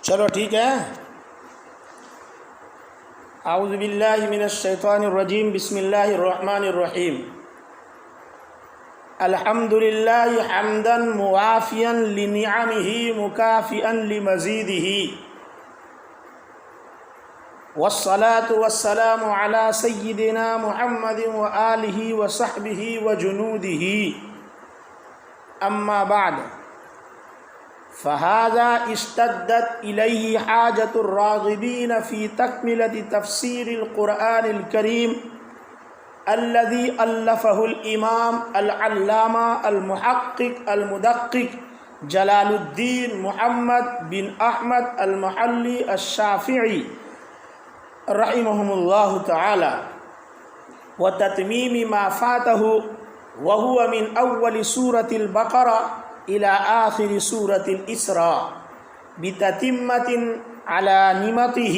چلو ٹھیک ہے. اعوذ باللہ من الشیطان الرجیم. بسم اللہ الرحمن الرحیم. الحمد للہ حمدا موافیا لنعمہ مکافئا لمزیدہ، والصلاة والسلام علی سیدنا محمد وآلہ وصحبہ وجنودہ. اما بعد، فهذا اشتدت إليه حاجة الراغبين في تكملة تفسير القرآن الكريم الذي ألفه الإمام العلامة المحقق المدقق جلال الدين محمد بن أحمد المحلي الشافعي رحمهم الله تعالى، وتتميم ما فاته، وهو من أول سورة البقرة إلى آخر سورة الإسراء، بتتمة على نمطه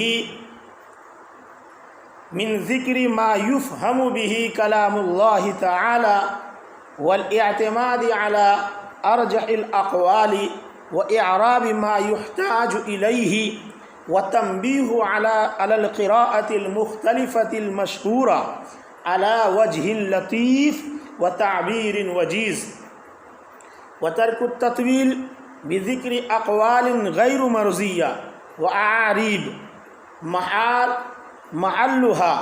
من ذكر ما يفهم به كلام الله تعالى، والاعتماد على أرجح الأقوال، وإعراب ما يحتاج إليه، وتنبيه على القراءة المختلفة المشهورة على وجه لطيف وتعبير وجيز، وترك التطويل بذكر أقوال غير مرضية وأعاريب محلها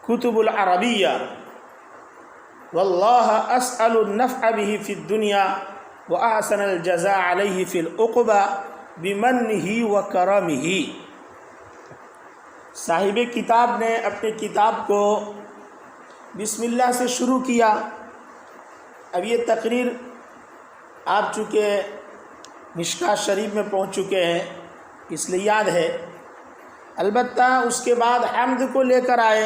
كتب العربية. والله أسأل النفع به في الدنيا وأحسن الجزاء عليه في العقبى بمنه وكرمه. صاحب کتاب نے اپنی کتاب کو بسم اللہ سے شروع کیا. اب یہ تقریر آپ چونکہ مشکوٰۃ شریف میں پہنچ چکے ہیں اس لیے یاد ہے، البتہ اس کے بعد حمد کو لے کر آئے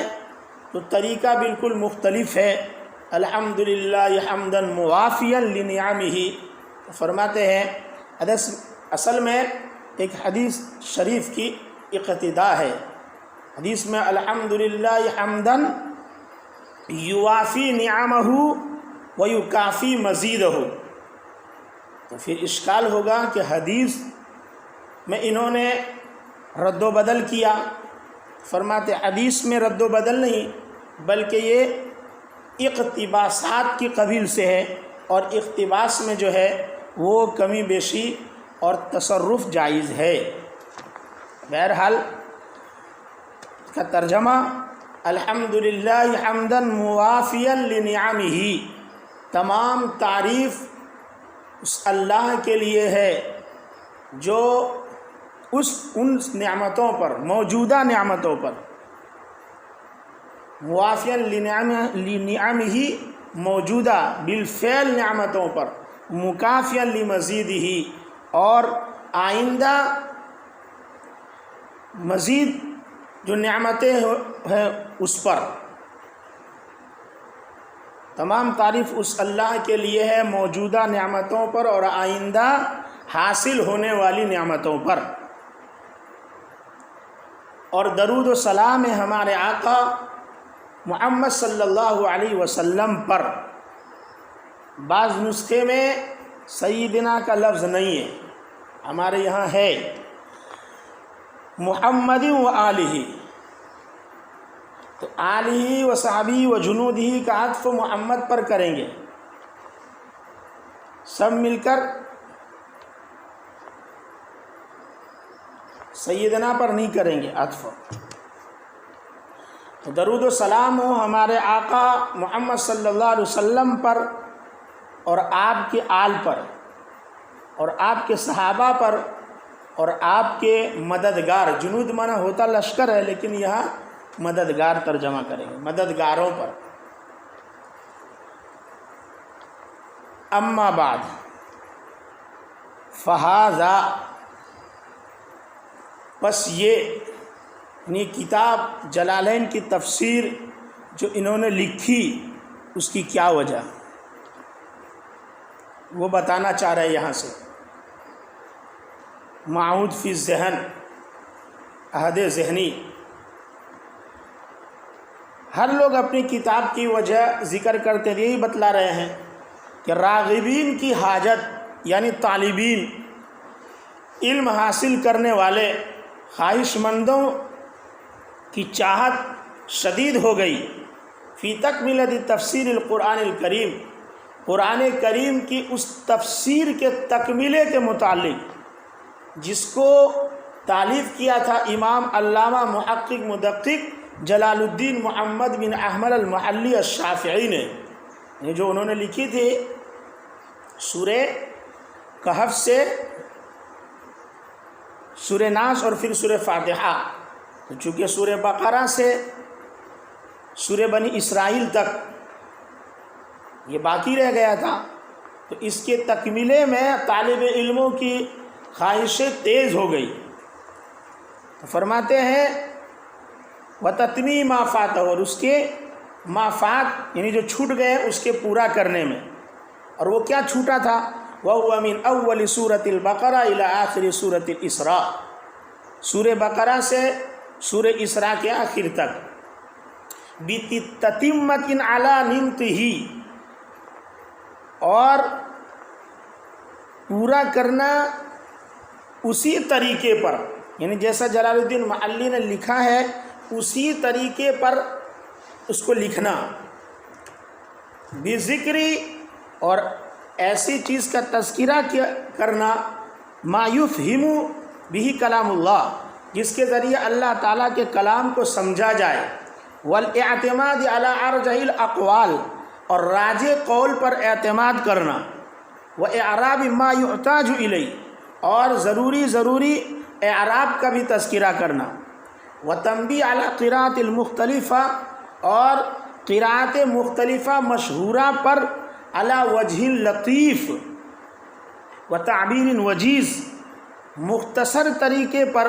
تو طریقہ بالکل مختلف ہے. الحمدللہ حمدا موافیا لنعمہ. فرماتے ہیں اصل میں ایک حدیث شریف کی اقتدا ہے. حدیث میں الحمدللہ حمدا یوافی نعمہ ویکافی مزیدہ. تو پھر اشکال ہوگا کہ حدیث میں انہوں نے رد و بدل کیا. فرماتے حدیث میں رد و بدل نہیں بلکہ یہ اقتباسات کی قبیل سے ہے، اور اقتباس میں جو ہے وہ کمی بیشی اور تصرف جائز ہے. بہرحال اس کا ترجمہ الحمدللہ حمدا موافیا لنعمہ، تمام تعریف اس اللہ کے لیے ہے جو ان نعمتوں پر، موجودہ نعمتوں پر، موافیا لنعمہ موجودہ بالفعل نعمتوں پر، مکافیا لمزیدہ اور آئندہ مزید جو نعمتیں ہیں اس پر. تمام تعریف اس اللہ کے لیے ہے موجودہ نعمتوں پر اور آئندہ حاصل ہونے والی نعمتوں پر. اور درود و سلام ہے ہمارے آقا محمد صلی اللہ علیہ وسلم پر. بعض نسخے میں سیدنا کا لفظ نہیں ہے، ہمارے یہاں ہے محمد و آلہ. تو آلہ و صحابی و جنودہ کا عطف محمد پر کریں گے، سب مل کر سیدنا پر نہیں کریں گے عطف. تو درود و سلام ہو ہمارے آقا محمد صلی اللہ علیہ وسلم پر اور آپ کے آل پر اور آپ کے صحابہ پر اور آپ کے مددگار. جنود مانا ہوتا لشکر ہے، لیکن یہاں مددگار ترجمہ کریں گے، مددگاروں پر. اما بعد، فہذا بس یہ یعنی کتاب جلالین کی تفسیر جو انہوں نے لکھی اس کی کیا وجہ وہ بتانا چاہ رہے ہیں یہاں سے. معود فی الذہن، عہد ذہنی. ہر لوگ اپنی کتاب کی وجہ ذکر کرتے یہی بتلا رہے ہیں کہ راغبین کی حاجت یعنی طالبین علم حاصل کرنے والے خواہش مندوں کی چاہت شدید ہو گئی فی تکملۃ تفسیر القرآن الکریم، قرآن کریم کی اس تفسیر کے تکملے کے متعلق جس کو تالیف کیا تھا امام علامہ محقق مدقق جلال الدین محمد بن احمد المحلی الشافعی نے، یہ جو انہوں نے لکھی تھی سورہ کہف سے سورہ ناس اور پھر سورہ فاتحہ، چونکہ سورہ بقرہ سے سورہ بنی اسرائیل تک یہ باقی رہ گیا تھا، تو اس کے تکملے میں طالب علموں کی خواہشیں تیز ہو گئی، تو فرماتے ہیں وَتَتْمِيمَ مَا فَاتَهُ، اور اس کے ما فات یعنی جو چھوٹ گئے اس کے پورا کرنے میں، اور وہ کیا چھوٹا تھا؟ وَهُوَ مِنْ أَوَّلِ سُورَةِ الْبَقَرَةِ إِلَىٰ آخِرِ سُورَةِ الْإِسْرَاءِ، سورہ بقرہ سے سورہ اسراء کے آخر تک، بِتَتِمَّةٍ عَلَىٰ نِمْتِهِ، اور پورا کرنا اسی طریقے پر، یعنی جیسا جلال الدین محلی نے لکھا ہے اسی طریقے پر اس کو لکھنا، بذکری، اور ایسی چیز کا تذکرہ کرنا ما یفہم بہ کلام اللہ، جس کے ذریعے اللہ تعالیٰ کے کلام کو سمجھا جائے، والاعتماد علی ارجح الاقوال، اور راجح قول پر اعتماد کرنا، واعراب ما یحتاج الیہ، اور ضروری اعراب کا بھی تذکرہ کرنا، وتنبیہ علی قراءۃ المختلفہ، اور قراءت مختلفہ مشہورہ پر علی وجہ لطیف وتعبیر وجیز، مختصر طریقے پر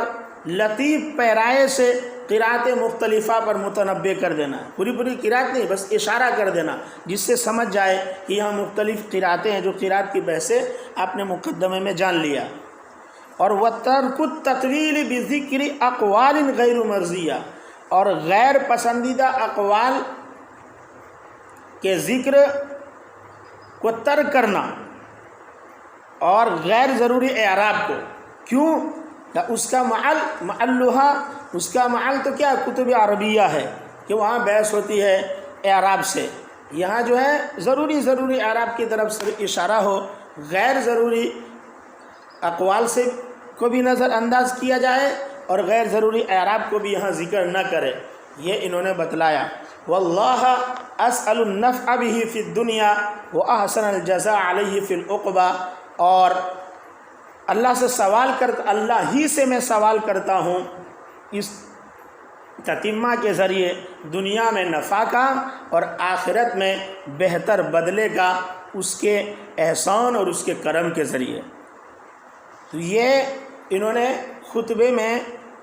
لطیف پیرائے سے قراءت مختلفہ پر متنبع کر دینا، پوری قراءت نہیں، بس اشارہ کر دینا جس سے سمجھ جائے کہ یہاں مختلف قراءتیں ہیں، جو قراءت کی بحثیں آپ نے مقدمے میں جان لیا، اور وَتَرْكُ التَّطْوِيلِ بِذِكْرِ أَقْوَالٍ غَيْرُ مَرْضِيَّةٍ، اور غیر پسندیدہ اقوال کے ذکر کو ترک کرنا، اور غیر ضروری اعراب کو، کیوں کہ اس کا محلھا، اس کا محل تو کیا کتب عربیہ ہے کہ وہاں بحث ہوتی ہے اعراب سے، یہاں جو ہے ضروری اعراب کی طرف سے اشارہ ہو، غیر ضروری اقوال سے کو بھی نظر انداز کیا جائے اور غیر ضروری اعراب کو بھی یہاں ذکر نہ کرے، یہ انہوں نے بتلایا۔ واللہ اسأل النفع به فی الدنیا واحسن الجزاء علیہ فی العقبہ، اور اللہ ہی سے میں سوال کرتا ہوں اس تتمہ کے ذریعے دنیا میں نفع کا اور آخرت میں بہتر بدلے کا، اس کے احسان اور اس کے کرم کے ذریعے۔ تو یہ انہوں نے خطبے میں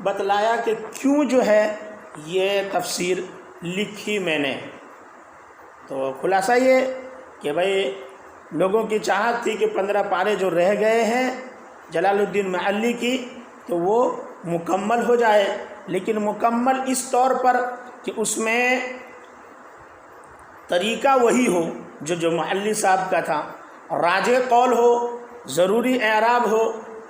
بتلایا کہ کیوں جو ہے یہ تفسیر لکھی میں نے۔ تو خلاصہ یہ کہ بھئی لوگوں کی چاہت تھی کہ 15 پارے جو رہ گئے ہیں جلال الدین محلی کی تو وہ مکمل ہو جائے، لیکن مکمل اس طور پر کہ اس میں طریقہ وہی ہو جو محلی صاحب کا تھا، راجح قول ہو، ضروری اعراب ہو،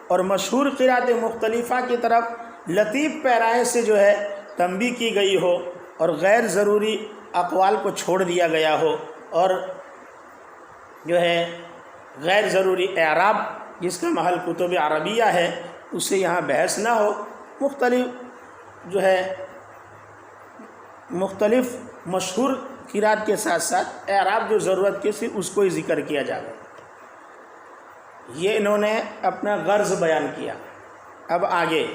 اور مشہور قراءت مختلفہ کی طرف لطیف پیرائے سے جو ہے تنبیہ کی گئی ہو، اور غیر ضروری اقوال کو چھوڑ دیا گیا ہو، اور جو ہے غیر ضروری اعراب جس کا محل کتب عربیہ ہے اس سے یہاں بحث نہ ہو، مختلف مشہور قراءت کے ساتھ ساتھ اعراب جو ضرورت کی تھی اس کو ہی ذکر کیا جائے۔ یہ انہوں نے اپنا غرض بیان کیا۔ اب آگے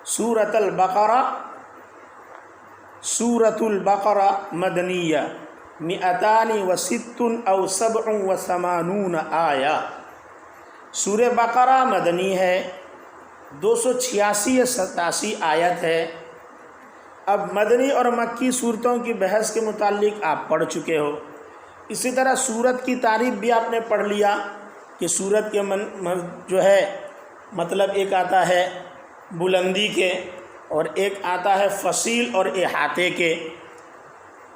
سورۃ البقرہ مدنیہ 206 او 87 آیہ، سورہ بقرہ مدنی ہے، 286 یا 87 آیت ہے۔ اب مدنی اور مکی صورتوں کی بحث کے متعلق آپ پڑھ چکے ہو، اسی طرح سورت کی تعریف بھی آپ نے پڑھ لیا کہ سورت کے جو ہے مطلب ایک آتا ہے بلندی کے اور ایک آتا ہے فصیل اور احاطے کے،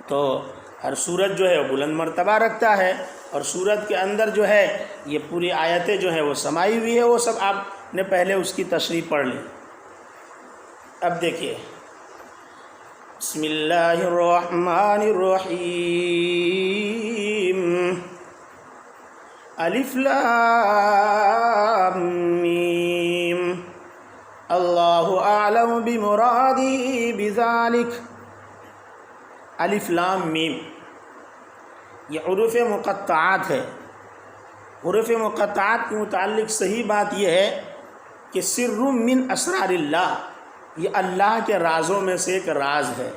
تو ہر سورت جو ہے وہ بلند مرتبہ رکھتا ہے، اور سورت کے اندر جو ہے یہ پوری آیتیں جو ہیں وہ سمائی ہوئی ہے، وہ سب آپ نے پہلے اس کی تشریح پڑھ لی۔ اب دیکھیے، بسم اللہ الرحمن الرحیم، الف لام میم، اللہ اعلم بمرادہ بذالک۔ الف لام میم یہ حروف مقطعات ہے۔ حروف مقطعات کے متعلق صحیح بات یہ ہے کہ سر من اسرار اللہ، یہ اللہ کے رازوں میں سے ایک راز ہے۔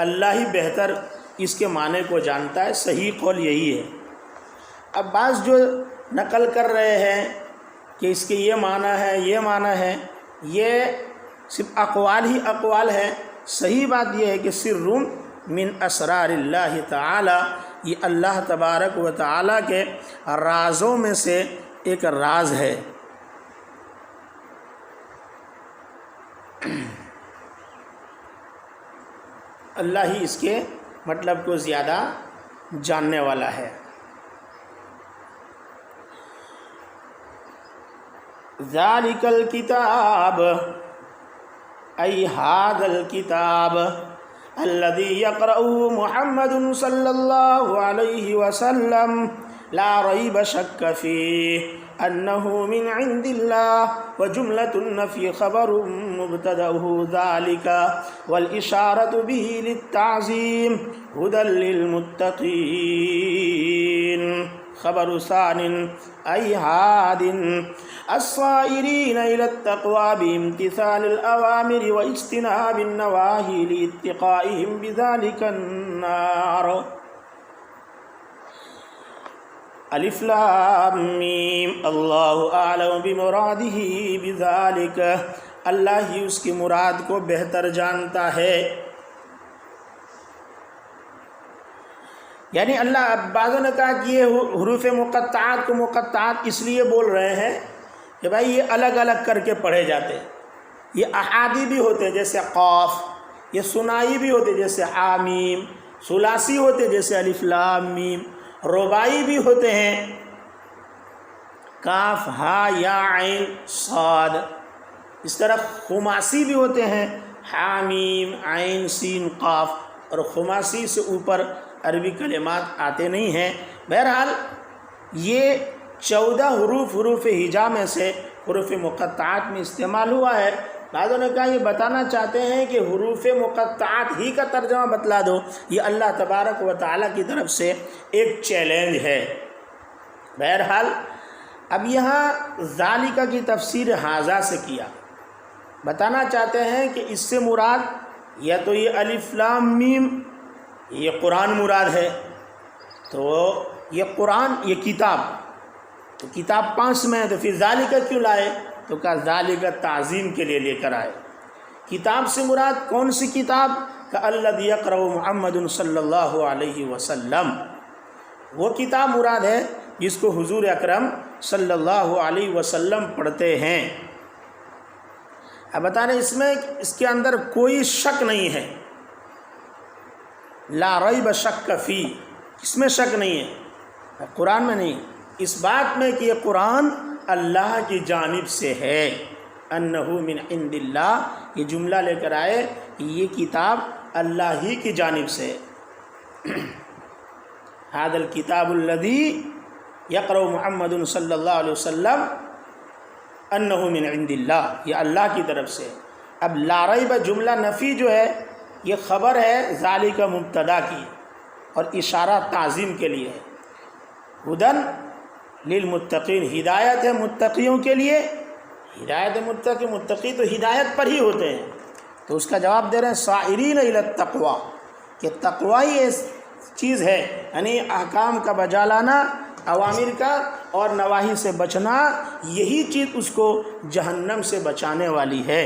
اللہ ہی بہتر اس کے معنی کو جانتا ہے، صحیح قول یہی ہے۔ اب بعض جو نقل کر رہے ہیں کہ اس کے یہ معنی ہے، یہ معنی ہے، یہ صرف اقوال ہی اقوال ہے۔ صحیح بات یہ ہے کہ سر من اسرار اللہ تعالی، یہ اللہ تبارک و تعالی کے رازوں میں سے ایک راز ہے۔ اللہ ہی اس کے مطلب کو زیادہ جاننے والا ہے۔ ذالک الکتاب ای ھذا الکتاب الذی یقرأہ محمد صلی اللہ علیہ وسلم لا ریب شک فیہ انہ من عند اللہ وجملۃ النفی خبر مبتدأہ ذالک والاشارۃ بہ للتعظیم ھدی للمتقین۔ خبر ثان ای ہاد الصائرین الی التقوی بامتثال الاوامر واجتناب النواہی لاتقائہم بذالک النار۔ الف لام میم، اللہ اعلم بمرادہ بذالک، اللہ ہی اس کی مراد کو بہتر جانتا ہے۔ یعنی اللہ، بعضوں نے کہا کہ یہ حروف مقطعات کو مقطعات اس لیے بول رہے ہیں کہ بھائی یہ الگ الگ کر کے پڑھے جاتے، یہ احادی بھی ہوتے جیسے قاف، یہ ثنائی بھی ہوتے جیسے حامیم، ثلاثی ہوتے جیسے الف لام میم، رباعی بھی ہوتے ہیں کاف ہا یا عین صاد، اس طرح خماسی بھی ہوتے ہیں حامیم عین سین قاف، اور خماسی سے اوپر عربی کلمات آتے نہیں ہیں۔ بہرحال یہ 14 حروف ہجا میں سے حروف مقطعات میں استعمال ہوا ہے۔ بعضوں نے کہا یہ بتانا چاہتے ہیں کہ حروف مقطعات ہی کا ترجمہ بتلا دو، یہ اللہ تبارک و تعالیٰ کی طرف سے ایک چیلنج ہے۔ بہرحال اب یہاں ذالکہ کی تفسیر ھذا سے کیا، بتانا چاہتے ہیں کہ اس سے مراد یا تو یہ الف لام میم، یہ قرآن مراد ہے، تو یہ قرآن، یہ کتاب، تو کتاب 5 میں ہے، تو پھر ذالکہ کیوں لائے؟ تو کہا ذالکہ تعظیم کے لیے لے کر آئے۔ کتاب سے مراد کون سی کتاب؟ کہ الذی یقرأ محمد صلی اللہ علیہ وسلم، وہ کتاب مراد ہے جس کو حضور اکرم صلی اللہ علیہ وسلم پڑھتے ہیں۔ اب بتا رہے اس کے اندر کوئی شک نہیں ہے، لا ریب شک فی، اس میں شک نہیں ہے، قرآن میں نہیں، اس بات میں کہ یہ قرآن اللہ کی جانب سے ہے، انہ من عند اللہ، یہ جملہ لے کر آئے کہ یہ کتاب اللہ ہی کی جانب سے ہے۔ ھذا الکتاب الذی یقرأ محمد صلی اللہ علیہ وسلم انہ من عند اللہ، یہ اللہ کی طرف سے۔ اب لا ریب جملہ نفی جو ہے یہ خبر ہے ذالکہ مبتدا کی، اور اشارہ تعظیم کے لیے ہے۔ ھدی للمتقین، ہدایت ہے متقیوں کے لیے، ہدایت متقی تو ہدایت پر ہی ہوتے ہیں، تو اس کا جواب دے رہے ہیں صائرین الی التقوی، کہ تقوی ہی ایک چیز ہے، یعنی احکام کا بجا لانا، اوامر کا اور نواہی سے بچنا، یہی چیز اس کو جہنم سے بچانے والی ہے۔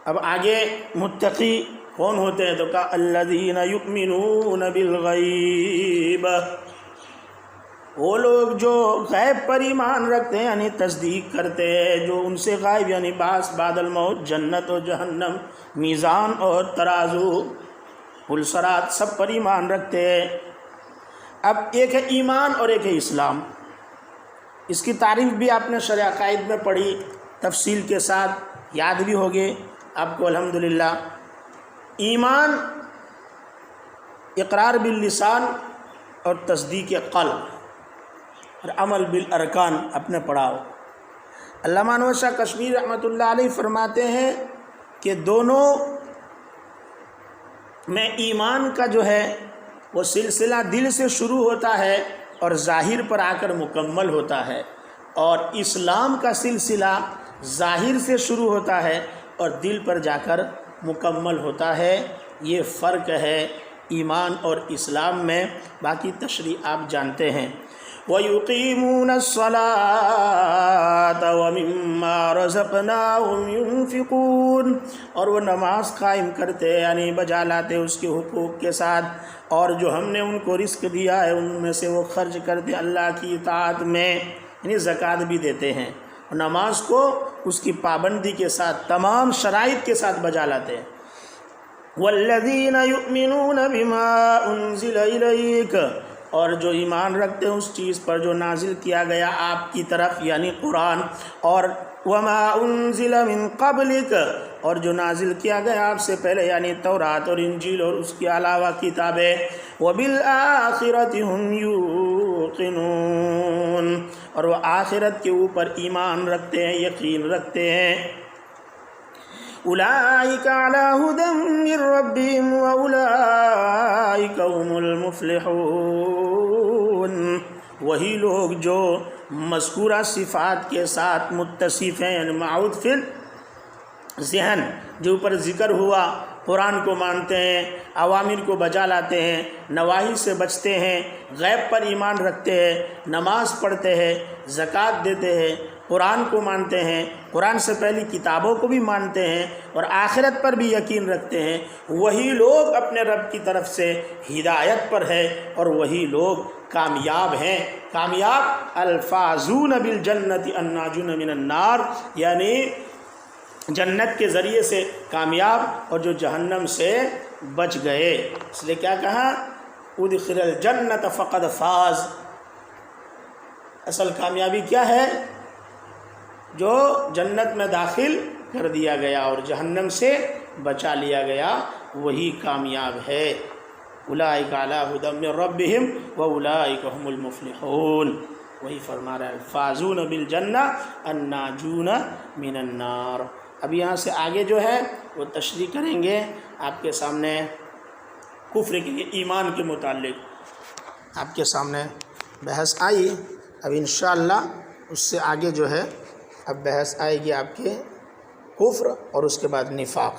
اب آگے متقی کون ہوتے ہیں؟ تو کہا الذین یؤمنون بالغیب، وہ لوگ جو غیب پر ایمان رکھتے ہیں، یعنی تصدیق کرتے ہیں جو ان سے غائب، یعنی بعث بعد الموت، جنت و جہنم، میزان اور ترازو، پلسرات، سب پر ایمان رکھتے ہیں۔ اب ایک ہے ایمان اور ایک ہے اسلام۔ اس کی تعریف بھی آپ نے شرع عقائد میں پڑھی، تفصیل کے ساتھ یاد بھی ہوگے آپ کو الحمدللہ۔ ایمان اقرار باللسان اور تصدیق قلب اور عمل بالارکان اپنے پڑھا ہو۔ علامہ انور شاہ کشمیری رحمۃ اللہ علیہ فرماتے ہیں کہ دونوں میں ایمان کا جو ہے وہ سلسلہ دل سے شروع ہوتا ہے اور ظاہر پر آ کر مکمل ہوتا ہے، اور اسلام کا سلسلہ ظاہر سے شروع ہوتا ہے اور دل پر جا کر مکمل ہوتا ہے۔ یہ فرق ہے ایمان اور اسلام میں، باقی تشریح آپ جانتے ہیں۔ وَيُقِيمُونَ الصَّلَاةَ وَمِمَّا رَزَقْنَاهُمْ يُنْفِقُونَ، اور وہ نماز قائم کرتے یعنی بجا لاتے اس کے حقوق کے ساتھ، اور جو ہم نے ان کو رزق دیا ہے ان میں سے وہ خرچ کرتے اللہ کی اطاعت میں، یعنی زکوٰۃ بھی دیتے ہیں، اور نماز کو اس کی پابندی کے ساتھ تمام شرائط کے ساتھ بجا لاتے ہیں۔ وَالَّذِينَ يُؤْمِنُونَ بِمَا أُنزِلَ إِلَيْكَ، اور جو ایمان رکھتے ہیں اس چیز پر جو نازل کیا گیا آپ کی طرف یعنی قرآن، اور وَمَا أُنزِلَ مِن قَبْلِكَ، اور جو نازل کیا گیا آپ سے پہلے یعنی تورات اور انجیل اور اس کے علاوہ کتابیں، وَبِالْآخِرَةِ هُمْ يُوقِنُونَ، اور وہ آخرت کے اوپر ایمان رکھتے ہیں، یقین رکھتے ہیں۔ اولئک علی ھدی من ربہم واولئک هم المفلحون، وہی لوگ جو مذکورہ صفات کے ساتھ متصف ہیں، یعنی معود فی ذہن جو اوپر ذکر ہوا، قرآن کو مانتے ہیں، اوامر کو بجا لاتے ہیں، نواہی سے بچتے ہیں، غیب پر ایمان رکھتے ہیں، نماز پڑھتے ہیں، زکوٰۃ دیتے ہیں، قرآن کو مانتے ہیں، قرآن سے پہلی کتابوں کو بھی مانتے ہیں، اور آخرت پر بھی یقین رکھتے ہیں، وہی لوگ اپنے رب کی طرف سے ہدایت پر ہے اور وہی لوگ کامیاب ہیں۔ کامیاب الفازون بالجنت الناجون من النار، یعنی جنت کے ذریعے سے کامیاب اور جو جہنم سے بچ گئے۔ اس لیے کیا کہا؟ ادخل الجنت فقد فاز۔ اصل کامیابی کیا ہے؟ جو جنت میں داخل کر دیا گیا اور جہنم سے بچا لیا گیا وہی کامیاب ہے۔ اولئک علی ھدی من ربہم واولئک هم المفلحون، وہی فرما رہا ہے الفازون بالجنہ الناجون من النار۔ اب یہاں سے آگے جو ہے وہ تشریح کریں گے آپ کے سامنے کفر کے ایمان کے متعلق آپ کے سامنے بحث آئی، اب انشاءاللہ اس سے آگے جو ہے اب بحث آئے گی آپ کے کفر اور اس کے بعد نفاق۔